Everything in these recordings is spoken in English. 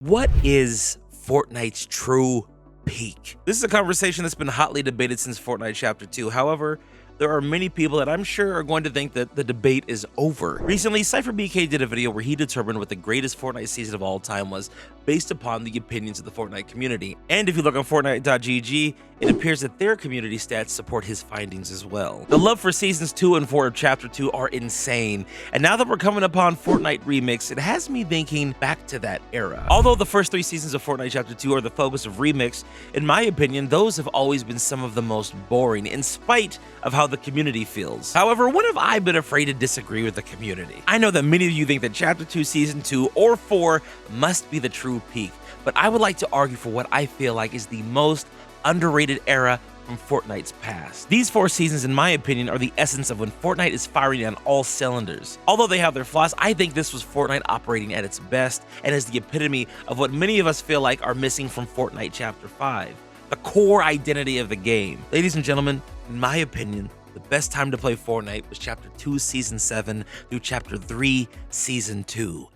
What is Fortnite's true peak? This is a conversation that's been hotly debated since Fortnite Chapter 2. However, there are many people that I'm sure are going to think that the debate is over. Recently, CypherBK did a video where he determined what the greatest Fortnite season of all time was based upon the opinions of the Fortnite community. And if you look on Fortnite.gg, it appears that their community stats support his findings as well. The love for seasons 2 and 4 of Chapter 2 are insane, and now that we're coming upon Fortnite Remix, it has me thinking back to that era. Although the first 3 seasons of Fortnite Chapter 2 are the focus of Remix, in my opinion, those have always been some of the most boring, in spite of how the community feels. However, when have I been afraid to disagree with the community? I know that many of you think that Chapter 2, Season 2, or 4 must be the true peak, but I would like to argue for what I feel like is the most underrated era from Fortnite's past. These 4 seasons, in my opinion, are the essence of when Fortnite is firing on all cylinders. Although they have their flaws, I think this was Fortnite operating at its best and is the epitome of what many of us feel like are missing from Fortnite Chapter 5, the core identity of the game. Ladies and gentlemen, in my opinion, the best time to play Fortnite was Chapter 2, Season 7 through Chapter 3, Season 2.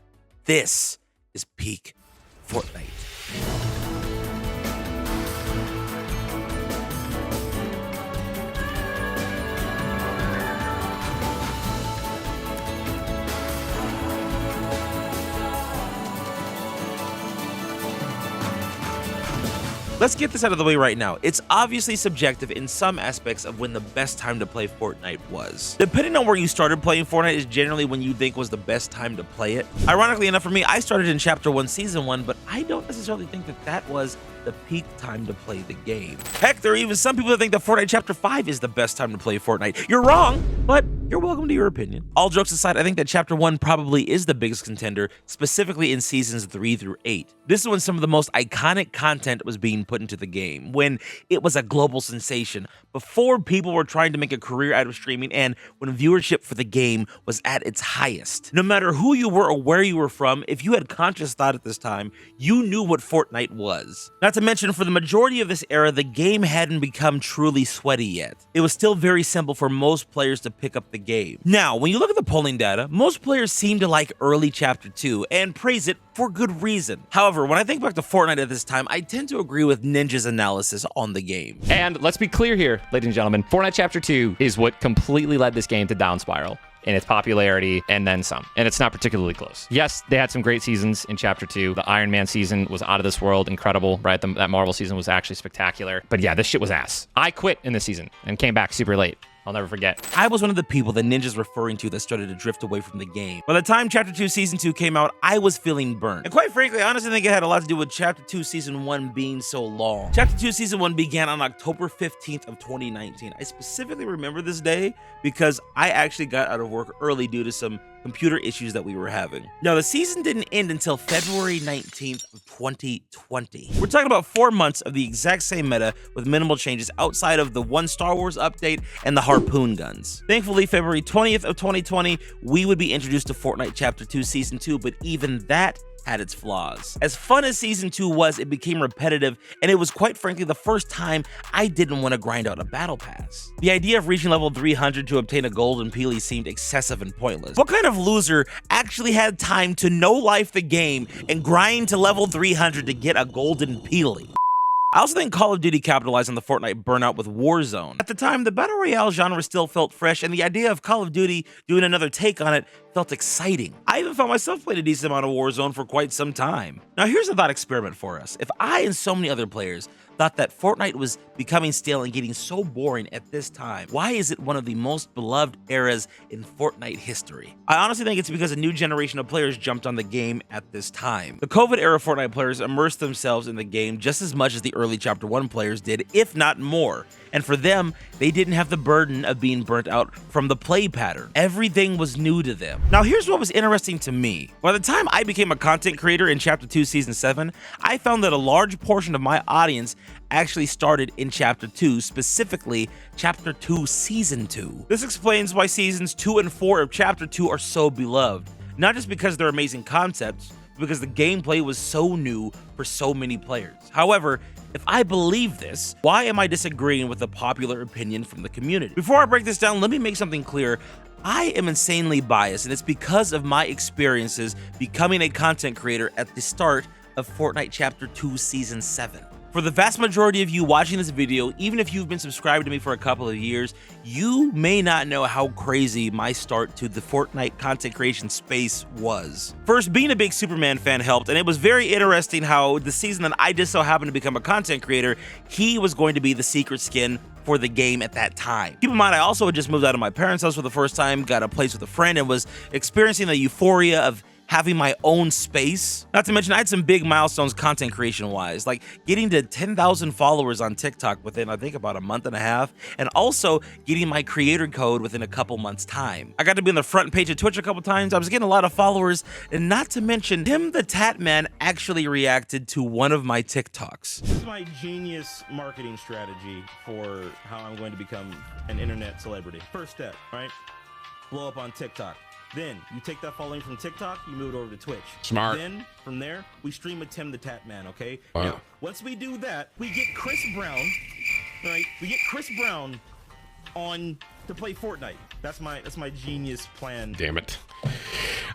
This is peak Fortnite. Let's get this out of the way right now. It's obviously subjective in some aspects of when the best time to play Fortnite was. Depending on where you started playing Fortnite is generally when you think was the best time to play it. Ironically enough for me, I started in Chapter 1, Season 1, but I don't necessarily think that that was the peak time to play the game. Heck, there are even some people that think that Fortnite Chapter 5 is the best time to play Fortnite. You're wrong, but you're welcome to your opinion. All jokes aside, I think that Chapter 1 probably is the biggest contender, specifically in Seasons 3 through 8. This is when some of the most iconic content was being put into the game, when it was a global sensation, before people were trying to make a career out of streaming, and when viewership for the game was at its highest. No matter who you were or where you were from, if you had conscious thought at this time, you knew what Fortnite was. Not to mention, for the majority of this era, the game hadn't become truly sweaty yet. It was still very simple for most players to pick up the game. Now, when you look at the polling data, most players seem to like early Chapter 2 and praise it for good reason. However, when I think back to Fortnite at this time, I tend to agree with Ninja's analysis on the game. And let's be clear here, ladies and gentlemen, Fortnite Chapter 2 is what completely led this game to down spiral in its popularity and then some. And it's not particularly close. Yes, they had some great seasons in Chapter 2. The Iron Man season was out of this world, incredible, right? That Marvel season was actually spectacular. But yeah, this shit was ass. I quit in this season and came back super late. I'll never forget. I was one of the people that Ninja's referring to that started to drift away from the game. By the time Chapter 2 Season 2 came out, I was feeling burnt. And quite frankly, I honestly think it had a lot to do with Chapter 2 Season 1 being so long. Chapter 2 Season 1 began on October 15th of 2019. I specifically remember this day because I actually got out of work early due to some computer issues that we were having. Now, the season didn't end until February 19th of 2020. We're talking about 4 months of the exact same meta with minimal changes outside of the one Star Wars update and the harpoon guns. Thankfully, February 20th of 2020, we would be introduced to Fortnite Chapter 2 Season 2, but even that had its flaws. As fun as Season 2 was, it became repetitive, and it was quite frankly the first time I didn't want to grind out a battle pass. The idea of reaching level 300 to obtain a golden peely seemed excessive and pointless. What kind of loser actually had time to no-life the game and grind to level 300 to get a golden peely? I also think Call of Duty capitalized on the Fortnite burnout with Warzone. At the time, the Battle Royale genre still felt fresh, and the idea of Call of Duty doing another take on it felt exciting. I even found myself playing a decent amount of Warzone for quite some time. Now here's a thought experiment for us. If I and so many other players thought that Fortnite was becoming stale and getting so boring at this time, why is it one of the most beloved eras in Fortnite history? I honestly think it's because a new generation of players jumped on the game at this time. The COVID era Fortnite players immersed themselves in the game just as much as the early Chapter 1 players did, if not more. And for them, they didn't have the burden of being burnt out from the play pattern. Everything was new to them. Now here's what was interesting to me. By the time I became a content creator in Chapter 2 Season 7, I found that a large portion of my audience actually started in Chapter 2, specifically Chapter 2 Season 2. This explains why Seasons 2 and 4 of Chapter 2 are so beloved. Not just because they're amazing concepts, but because the gameplay was so new for so many players. However, if I believe this, why am I disagreeing with the popular opinion from the community? Before I break this down, let me make something clear. I am insanely biased, and it's because of my experiences becoming a content creator at the start of Fortnite Chapter 2 Season 7. For the vast majority of you watching this video, even if you've been subscribed to me for a couple of years, you may not know how crazy my start to the Fortnite content creation space was. First, being a big Superman fan helped, and it was very interesting how the season that I just so happened to become a content creator, he was going to be the secret skin for the game at that time. Keep in mind, I also had just moved out of my parents' house for the first time, got a place with a friend, and was experiencing the euphoria of having my own space. Not to mention, I had some big milestones content creation wise, like getting to 10,000 followers on TikTok within, I think, about a month and a half, and also getting my creator code within a couple months' time. I got to be on the front page of Twitch a couple times. I was getting a lot of followers, and not to mention, Tim the Tat Man actually reacted to one of my TikToks. This is my genius marketing strategy for how I'm going to become an internet celebrity. First step, right? Blow up on TikTok. Then you take that following from TikTok, you move it over to Twitch. Smart. Then from there, we stream with Tim the Tat Man, okay? Wow. Now, once we do that, we get Chris Brown, right? We get Chris Brown on to play Fortnite. That's my genius plan. Damn it.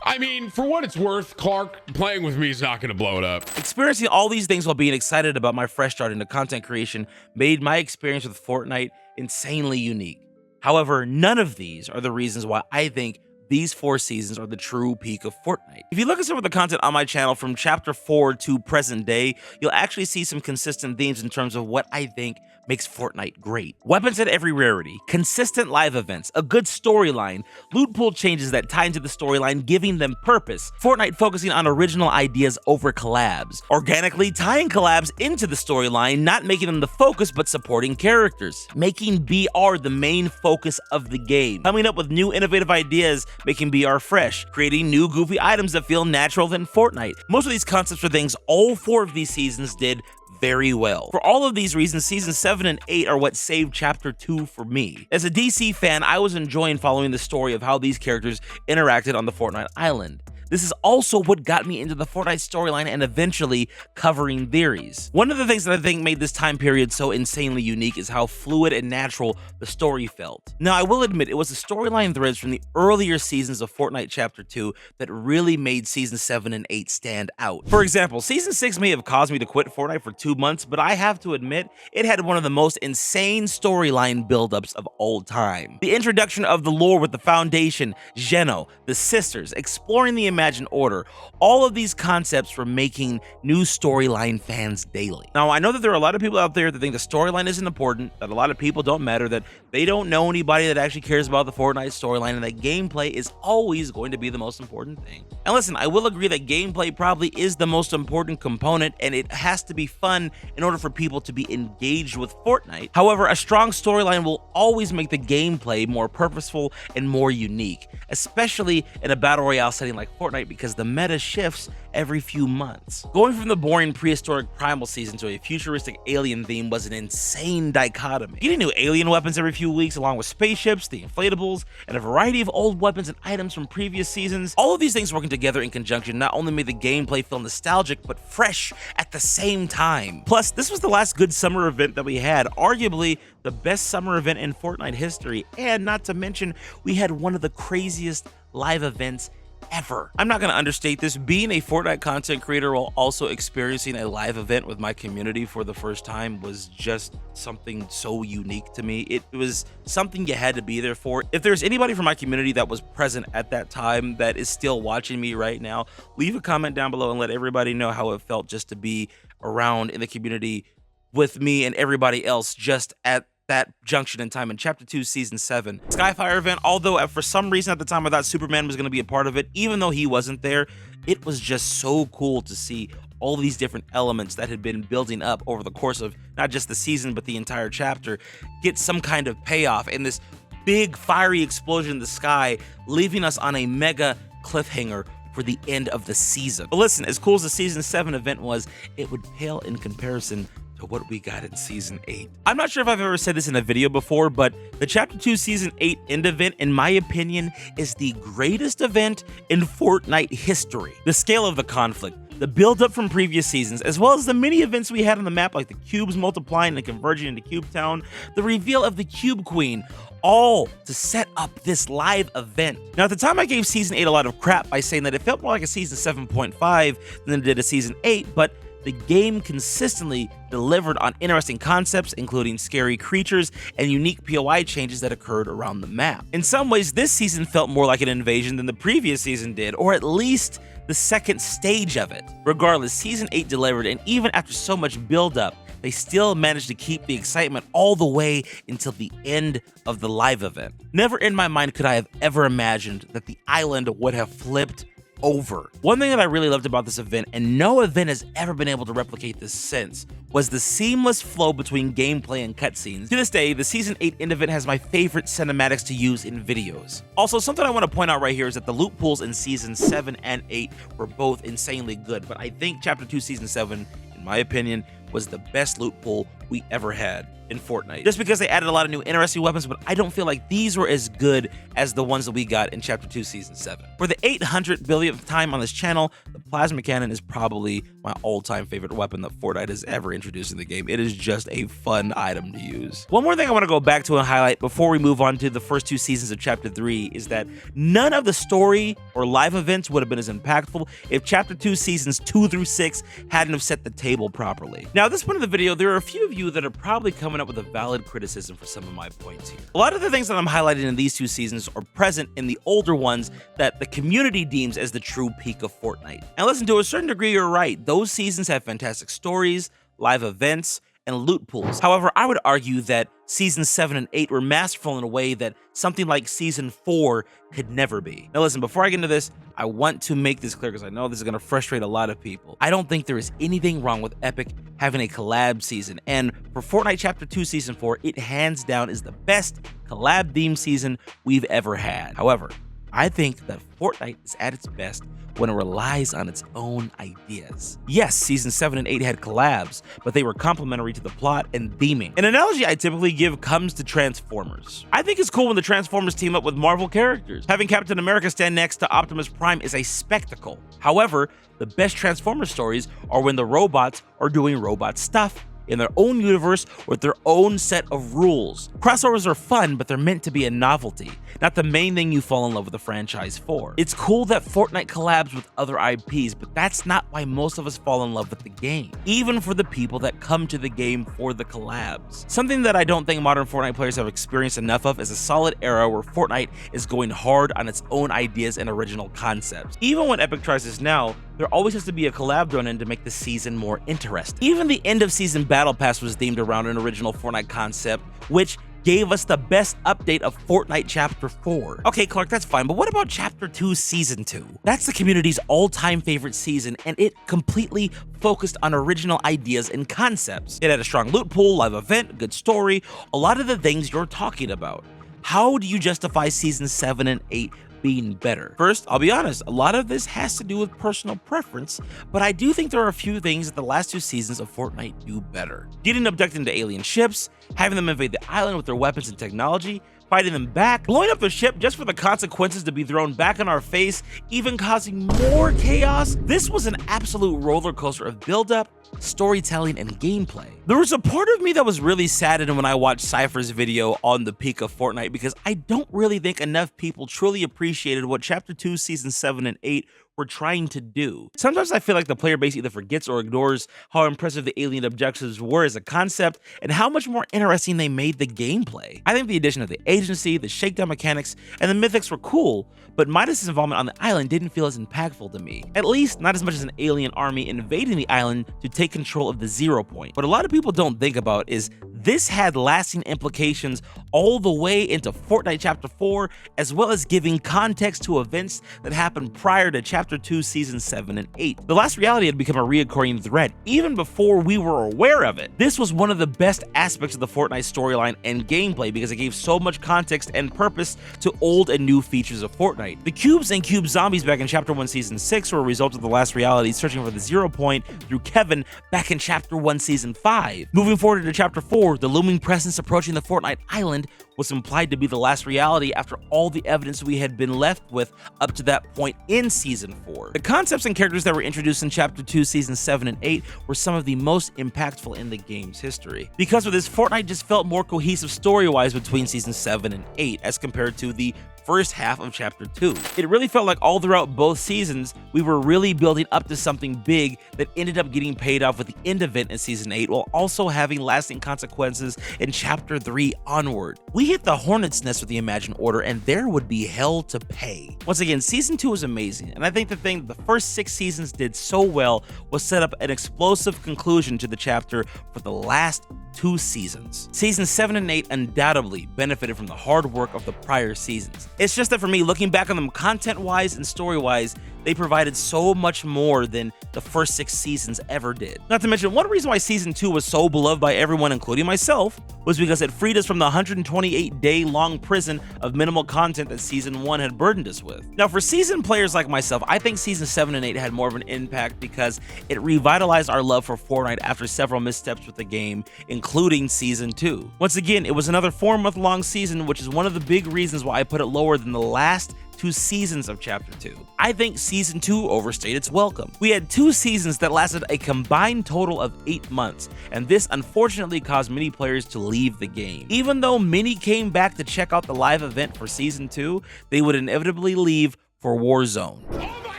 I mean, for what it's worth, Clark, playing with me is not going to blow it up. Experiencing all these things while being excited about my fresh start into content creation made my experience with Fortnite insanely unique. However, none of these are the reasons why I think these 4 seasons are the true peak of Fortnite. If you look at some of the content on my channel from Chapter 4 to present day, you'll actually see some consistent themes in terms of what I think makes Fortnite great. Weapons at every rarity, consistent live events, a good storyline, loot pool changes that tie into the storyline, giving them purpose, Fortnite focusing on original ideas over collabs, organically tying collabs into the storyline, not making them the focus but supporting characters, making BR the main focus of the game, coming up with new innovative ideas, making BR fresh, creating new goofy items that feel natural in Fortnite. Most of these concepts are things all 4 of these seasons did very well. For all of these reasons, Season 7 and 8 are what saved Chapter 2 for me. As a DC fan, I was enjoying following the story of how these characters interacted on the Fortnite island. This is also what got me into the Fortnite storyline and eventually covering theories. One of the things that I think made this time period so insanely unique is how fluid and natural the story felt. Now, I will admit, it was the storyline threads from the earlier seasons of Fortnite Chapter 2 that really made Season 7 and 8 stand out. For example, Season 6 may have caused me to quit Fortnite for 2 months, but I have to admit, it had one of the most insane storyline buildups of all time. The introduction of the lore with the Foundation, Geno, the sisters, exploring the Imagined Order, all of these concepts were making new storyline fans daily. Now, I know that there are a lot of people out there that think the storyline isn't important, that a lot of people don't matter, that they don't know anybody that actually cares about the Fortnite storyline, and that gameplay is always going to be the most important thing. And listen, I will agree that gameplay probably is the most important component, and it has to be fun in order for people to be engaged with Fortnite. However, a strong storyline will always make the gameplay more purposeful and more unique, especially in a battle royale setting like Fortnite, because the meta shifts every few months. Going from the boring prehistoric primal season to a futuristic alien theme was an insane dichotomy. Getting new alien weapons every few weeks, along with spaceships, the inflatables, and a variety of old weapons and items from previous seasons, all of these things working together in conjunction not only made the gameplay feel nostalgic, but fresh at the same time. Plus, this was the last good summer event that we had, arguably the best summer event in Fortnite history, and not to mention, we had one of the craziest live events ever. I'm not going to understate this. Being a Fortnite content creator while also experiencing a live event with my community for the first time was just something so unique to me. It was something you had to be there for. If there's anybody from my community that was present at that time that is still watching me right now, leave a comment down below and let everybody know how it felt just to be around in the community with me and everybody else just at that junction in time in Chapter 2, Season 7. Skyfire event, although for some reason at the time I thought Superman was going to be a part of it, even though he wasn't there, it was just so cool to see all these different elements that had been building up over the course of not just the season, but the entire chapter, get some kind of payoff in this big fiery explosion in the sky, leaving us on a mega cliffhanger for the end of the season. But listen, as cool as the Season 7 event was, it would pale in comparison to what we got in Season 8. I'm not sure if I've ever said this in a video before, but the Chapter 2 Season 8 end event, in my opinion, is the greatest event in Fortnite history. The scale of the conflict, the build-up from previous seasons, as well as the mini events we had on the map like the cubes multiplying and converging into Cube Town, the reveal of the Cube Queen, all to set up this live event. Now, at the time, I gave Season 8 a lot of crap by saying that it felt more like a Season 7.5 than it did a Season 8, but the game consistently delivered on interesting concepts, including scary creatures and unique POI changes that occurred around the map. In some ways, this season felt more like an invasion than the previous season did, or at least the second stage of it. Regardless, Season 8 delivered, and even after so much build-up, they still managed to keep the excitement all the way until the end of the live event. Never in my mind could I have ever imagined that the island would have flipped over. One thing that I really loved about this event, and no event has ever been able to replicate this since, was the seamless flow between gameplay and cutscenes. To this day, the Season 8 end event has my favorite cinematics to use in videos. Also, something I want to point out right here is that the loot pools in Season 7 and 8 were both insanely good, but I think Chapter 2 Season 7, in my opinion, was the best loot pool we ever had in Fortnite. Just because they added a lot of new interesting weapons, but I don't feel like these were as good as the ones that we got in Chapter 2 Season 7. For the 800 billionth time on this channel, the plasma cannon is probably my all-time favorite weapon that Fortnite has ever introduced in the game. It is just a fun item to use. One more thing I want to go back to and highlight before we move on to the first 2 seasons of Chapter 3 is that none of the story or live events would have been as impactful if Chapter 2 Seasons 2 through 6 hadn't have set the table properly. Now, at this point in the video, there are a few of you that are probably coming up with a valid criticism for some of my points here. A lot of the things that I'm highlighting in these 2 seasons are present in the older ones that the community deems as the true peak of Fortnite. And listen, to a certain degree, you're right. Those seasons have fantastic stories, live events, and loot pools. However, I would argue that Seasons 7 and 8 were masterful in a way that something like Season 4 could never be. Now listen, before I get into this, I want to make this clear because I know this is going to frustrate a lot of people. I don't think there is anything wrong with Epic having a collab season, and for Fortnite Chapter 2 Season 4, it hands down is the best collab-themed season we've ever had. However, I think that Fortnite is at its best when it relies on its own ideas. Yes, Season 7 and 8 had collabs, but they were complementary to the plot and theming. An analogy I typically give comes to Transformers. I think it's cool when the Transformers team up with Marvel characters. Having Captain America stand next to Optimus Prime is a spectacle. However, the best Transformers stories are when the robots are doing robot stuff in their own universe with their own set of rules. Crossovers are fun, but they're meant to be a novelty, not the main thing you fall in love with the franchise for. It's cool that Fortnite collabs with other IPs, but that's not why most of us fall in love with the game, even for the people that come to the game for the collabs. Something that I don't think modern Fortnite players have experienced enough of is a solid era where Fortnite is going hard on its own ideas and original concepts. Even when Epic tries this now, there always has to be a collab thrown in to make the season more interesting. Even the end of season Battle Pass was themed around an original Fortnite concept, which gave us the best update of Fortnite Chapter 4. Okay, Clark, that's fine, but what about Chapter 2 Season 2? That's the community's all-time favorite season, and it completely focused on original ideas and concepts. It had a strong loot pool, live event, good story, a lot of the things you're talking about. How do you justify Season 7 and 8 being better? First, I'll be honest, a lot of this has to do with personal preference, but I do think there are a few things that the last 2 seasons of Fortnite do better. Getting abducted into alien ships, having them invade the island with their weapons and technology, fighting them back, blowing up the ship just for the consequences to be thrown back in our face, even causing more chaos. This was an absolute roller coaster of build-up, storytelling, and gameplay. There was a part of me that was really saddened when I watched Cypher's video on the peak of Fortnite because I don't really think enough people truly appreciated what Chapter 2, Season 7 and 8 were trying to do. Sometimes I feel like the player base either forgets or ignores how impressive the alien objectives were as a concept and how much more interesting they made the gameplay. I think the addition of the agency, the shakedown mechanics, and the mythics were cool, but Midas's involvement on the island didn't feel as impactful to me. At least not as much as an alien army invading the island to take control of the 0 point. What a lot of people don't think about is this had lasting implications all the way into Fortnite Chapter 4, as well as giving context to events that happened prior to Chapter 2, Season 7 and 8. The last reality had become a reoccurring threat even before we were aware of it. This was one of the best aspects of the Fortnite storyline and gameplay because it gave so much context and purpose to old and new features of Fortnite. The cubes and cube zombies back in Chapter 1, Season 6 were a result of the last reality searching for the 0 point through Kevin back in Chapter 1, Season 5. Moving forward into Chapter 4, Sure, the looming presence approaching the Fortnite island was implied to be the last reality after all the evidence we had been left with up to that point in Season 4. The concepts and characters that were introduced in Chapter 2, Seasons 7 and 8 were some of the most impactful in the game's history. Because of this, Fortnite just felt more cohesive story-wise between Seasons 7 and 8 as compared to the first half of Chapter 2. It really felt like all throughout both seasons, we were really building up to something big that ended up getting paid off with the end event in Season 8 while also having lasting consequences in Chapter 3 onward. We hit the hornet's nest with the Imagined Order and there would be hell to pay. Once again, Season 2 was amazing, and I think the thing that the first 6 seasons did so well was set up an explosive conclusion to the chapter for the last 2 seasons. Seasons 7 and 8 undoubtedly benefited from the hard work of the prior seasons. It's just that for me, looking back on them content-wise and story-wise, they provided so much more than the first 6 seasons ever did. Not to mention, one reason why Season 2 was so beloved by everyone, including myself, was because it freed us from the 128-day-long prison of minimal content that Season 1 had burdened us with. Now, for seasoned players like myself, I think Seasons 7 and 8 had more of an impact because it revitalized our love for Fortnite after several missteps with the game, including Season 2. Once again, it was another 4-month-long season, which is one of the big reasons why I put it lower than the last 2 seasons of Chapter 2. I think Season 2 overstayed its welcome. We had 2 seasons that lasted a combined total of 8 months, and this unfortunately caused many players to leave the game. Even though many came back to check out the live event for Season 2, they would inevitably leave for Warzone. Oh my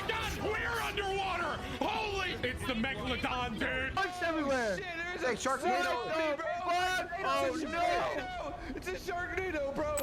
God, we're underwater! Holy, it's the Megalodon, dude! It's everywhere. Shit, there's a Sharknado. What? Oh no! It's a Sharknado, bro.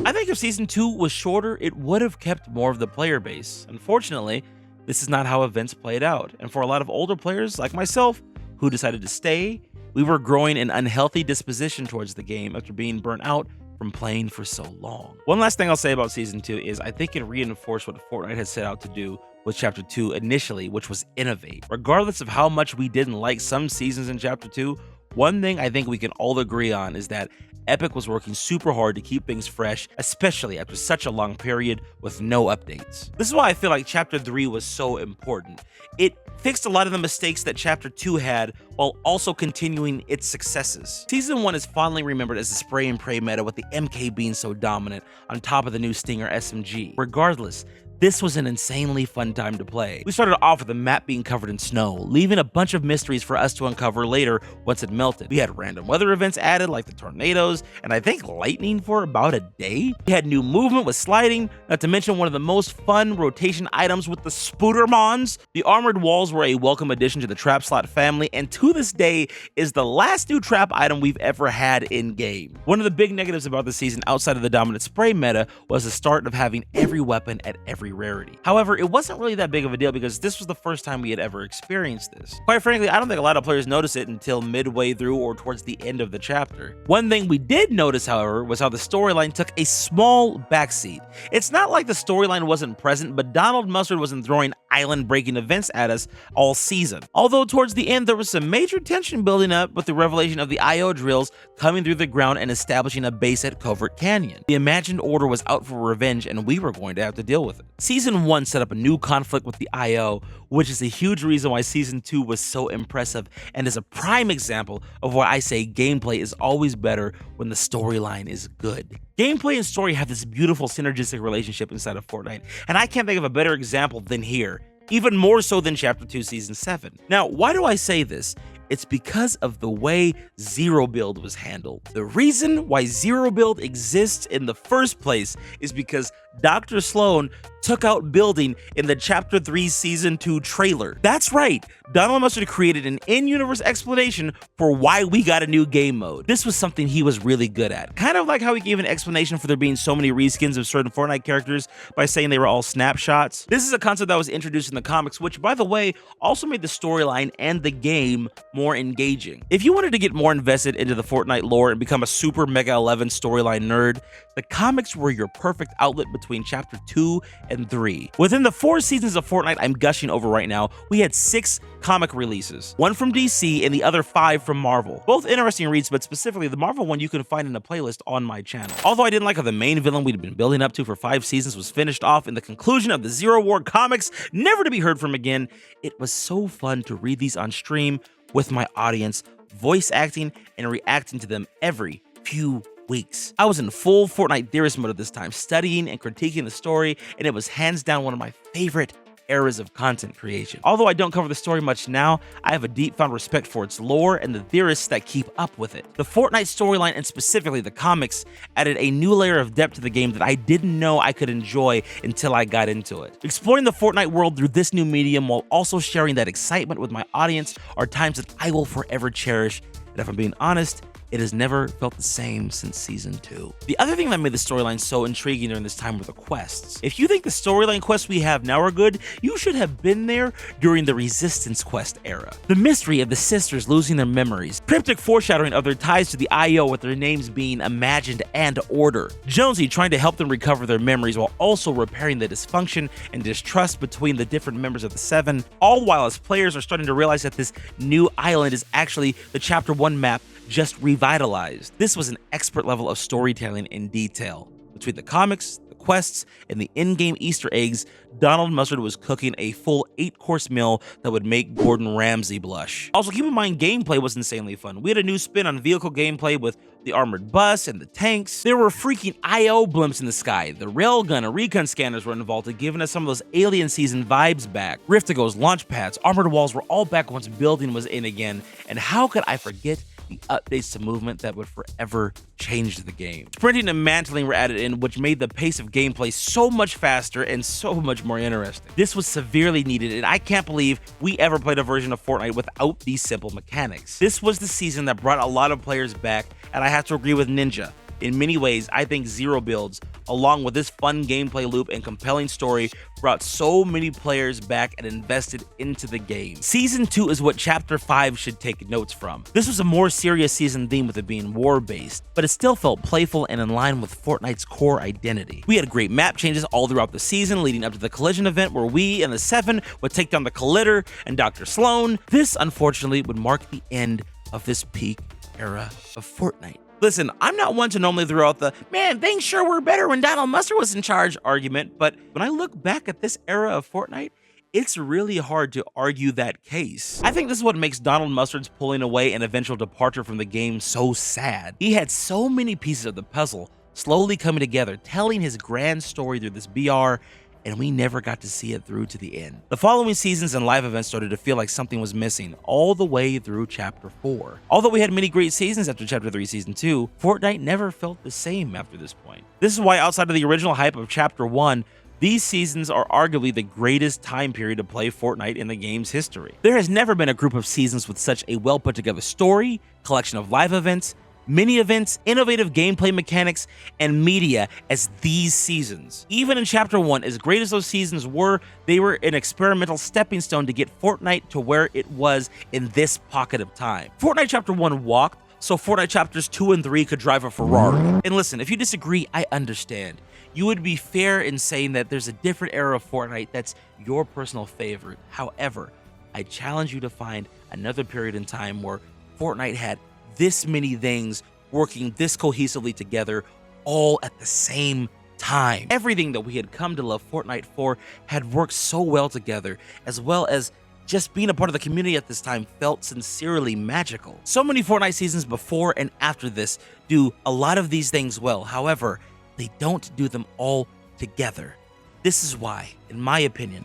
I think if Season 2 was shorter, it would have kept more of the player base. Unfortunately, this is not how events played out, and for a lot of older players like myself who decided to stay, we were growing an unhealthy disposition towards the game after being burnt out from playing for so long. One last thing I'll say about Season 2 is I think it reinforced what Fortnite had set out to do with Chapter 2 initially, which was innovate. Regardless of how much we didn't like some seasons in Chapter 2, one thing I think we can all agree on is that Epic was working super hard to keep things fresh, especially after such a long period with no updates. This is why I feel like Chapter 3 was so important. It fixed a lot of the mistakes that Chapter 2 had while also continuing its successes. Season 1 is fondly remembered as the spray and pray meta with the MK being so dominant on top of the new Stinger SMG. Regardless, this was an insanely fun time to play. We started off with the map being covered in snow, leaving a bunch of mysteries for us to uncover later once it melted. We had random weather events added like the tornadoes, and I think lightning for about a day. We had new movement with sliding, not to mention one of the most fun rotation items with the Spoodermons. The armored walls were a welcome addition to the trap slot family, and to this day is the last new trap item we've ever had in-game. One of the big negatives about the season outside of the dominant spray meta was the start of having every weapon at every rarity. However, it wasn't really that big of a deal because this was the first time we had ever experienced this. Quite frankly, I don't think a lot of players noticed it until midway through or towards the end of the chapter. One thing we did notice, however, was how the storyline took a small backseat. It's not like the storyline wasn't present, but Donald Mustard wasn't throwing island-breaking events at us all season. Although towards the end, there was some major tension building up with the revelation of the IO drills coming through the ground and establishing a base at Covert Canyon. The Imagined Order was out for revenge, and we were going to have to deal with it. Season 1 set up a new conflict with the IO, which is a huge reason why Season 2 was so impressive and is a prime example of why I say gameplay is always better when the storyline is good. Gameplay and story have this beautiful synergistic relationship inside of Fortnite, and I can't think of a better example than here, even more so than Chapter 2 Season 7. Now, why do I say this? It's because of the way Zero Build was handled. The reason why Zero Build exists in the first place is because Dr. Sloan took out building in the Chapter 3 Season 2 trailer. That's right, Donald Mustard created an in-universe explanation for why we got a new game mode. This was something he was really good at. Kind of like how he gave an explanation for there being so many reskins of certain Fortnite characters by saying they were all snapshots. This is a concept that was introduced in the comics, which, by the way, also made the storyline and the game more engaging. If you wanted to get more invested into the Fortnite lore and become a super Mega 11 storyline nerd, the comics were your perfect outlet between Chapter 2 and 3. Within the 4 seasons of Fortnite I'm gushing over right now, we had 6 comic releases, 1 from DC and the other 5 from Marvel. Both interesting reads, but specifically the Marvel one you can find in a playlist on my channel. Although I didn't like how the main villain we'd been building up to for 5 seasons was finished off in the conclusion of the Zero War comics, never to be heard from again, it was so fun to read these on stream with my audience, voice acting and reacting to them every few weeks. I was in full Fortnite theorist mode at this time, studying and critiquing the story, and it was hands down one of my favorite eras of content creation. Although I don't cover the story much now, I have a deep found respect for its lore and the theorists that keep up with it. The Fortnite storyline, and specifically the comics, added a new layer of depth to the game that I didn't know I could enjoy until I got into it. Exploring the Fortnite world through this new medium while also sharing that excitement with my audience are times that I will forever cherish, and if I'm being honest, it has never felt the same since Season 2. The other thing that made the storyline so intriguing during this time were the quests. If you think the storyline quests we have now are good, you should have been there during the Resistance quest era. The mystery of the sisters losing their memories, cryptic foreshadowing of their ties to the IO with their names being imagined and Order, Jonesy trying to help them recover their memories while also repairing the dysfunction and distrust between the different members of the Seven, all while as players are starting to realize that this new island is actually the Chapter 1 map just revitalized. This was an expert level of storytelling in detail. Between the comics, the quests, and the in-game Easter eggs, Donald Mustard was cooking a full 8-course meal that would make Gordon Ramsay blush. Also, keep in mind, gameplay was insanely fun. We had a new spin on vehicle gameplay with the armored bus and the tanks. There were freaking IO blimps in the sky. The railgun and recon scanners were involved, giving us some of those Alien Season vibes back. Riftigos, launch pads, armored walls were all back once building was in again. And how could I forget the updates to movement that would forever change the game? Sprinting and mantling were added in, which made the pace of gameplay so much faster and so much more interesting. This was severely needed, and I can't believe we ever played a version of Fortnite without these simple mechanics. This was the season that brought a lot of players back, and I have to agree with Ninja. In many ways, I think Zero builds, along with this fun gameplay loop and compelling story, brought so many players back and invested into the game. Season 2 is what Chapter 5 should take notes from. This was a more serious season theme with it being war-based, but it still felt playful and in line with Fortnite's core identity. We had great map changes all throughout the season, leading up to the collision event where we and the Seven would take down the Collider and Dr. Sloan. This, unfortunately, would mark the end of this peak era of Fortnite. Listen, I'm not one to normally throw out the, man, things sure were better when Donald Mustard was in charge argument, but when I look back at this era of Fortnite, it's really hard to argue that case. I think this is what makes Donald Mustard's pulling away and eventual departure from the game so sad. He had so many pieces of the puzzle slowly coming together, telling his grand story through this BR, and we never got to see it through to the end. The following seasons and live events started to feel like something was missing all the way through Chapter 4. Although we had many great seasons after Chapter 3 Season 2, Fortnite never felt the same after this point. This is why, outside of the original hype of Chapter 1, these seasons are arguably the greatest time period to play Fortnite in the game's history. There has never been a group of seasons with such a well put together story, collection of live events, mini events, innovative gameplay mechanics, and media as these seasons. Even in Chapter 1, as great as those seasons were, they were an experimental stepping stone to get Fortnite to where it was in this pocket of time. Fortnite Chapter 1 walked so Fortnite Chapters 2 and 3 could drive a Ferrari. And listen, if you disagree, I understand. You would be fair in saying that there's a different era of Fortnite that's your personal favorite. However, I challenge you to find another period in time where Fortnite had this many things working this cohesively together all at the same time. Everything that we had come to love Fortnite for had worked so well together, as well as just being a part of the community at this time felt sincerely magical. So many Fortnite seasons before and after this do a lot of these things well. However, they don't do them all together. This is why, in my opinion,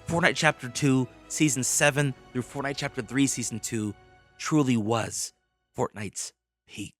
Fortnite Chapter 2 Season 7 through Fortnite Chapter 3 Season 2 truly was Fortnite's peak.